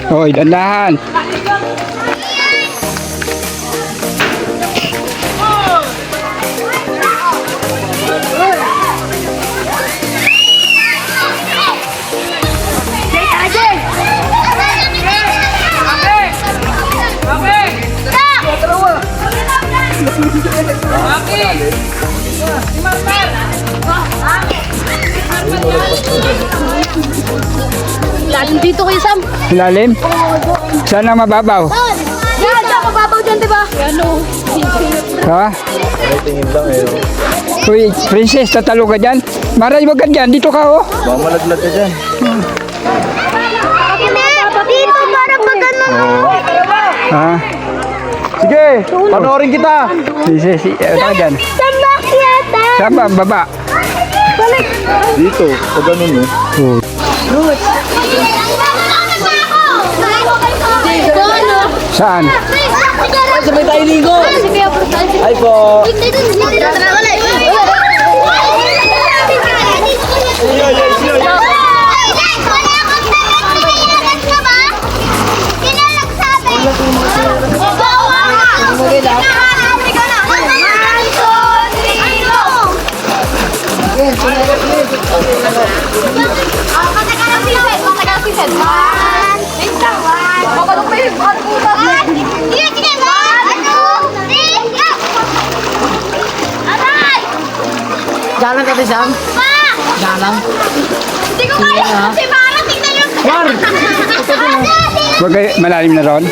Hoy, dandahan. Lalim dito kayo, Sam. Lalim? Saan ang mababaw? Yan, saan mababaw dyan, diba? Yan o. Ha? Tingin lang eh. Uy, princess, tatalo ka dyan? Maray, wag ka dyan. Dito ka, oh. Baka malaglag ka dyan. Dito, para pag ano. Ha? Sige, panoorin kita. Princess, ano ka dyan? Tambak yata. Saan ba? Baba. Balik. Dito, pag ganun eh. Oh. Dito, ano? Saan? Ay, sabay tayo ligo. Ay po. Jalan ka, Sam? Jalan. Hindi ko kaya. Si Mara, tingnan yung... Wag kayo, malalim na ron.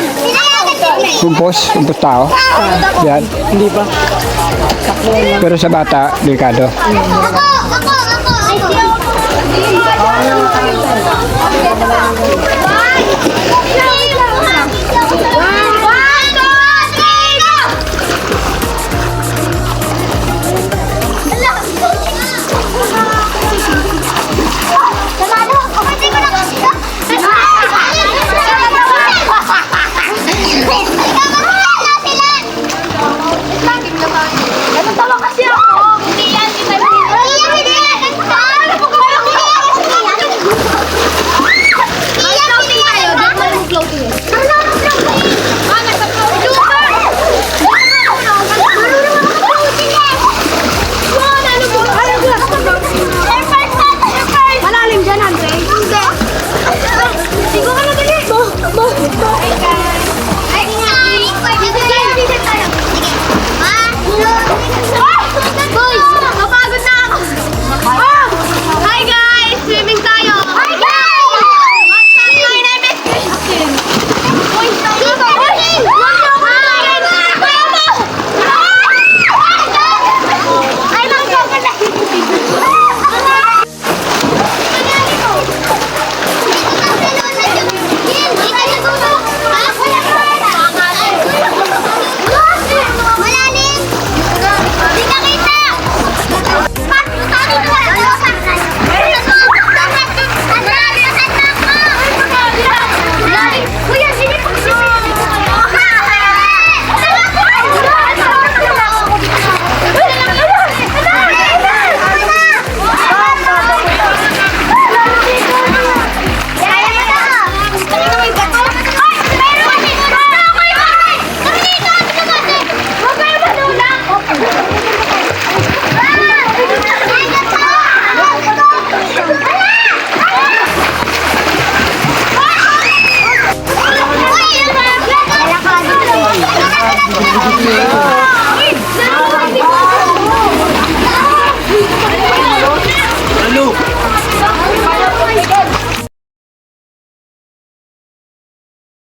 Kumpos tao. Yan. Hindi pa. Pero sa bata, delikado. Ako!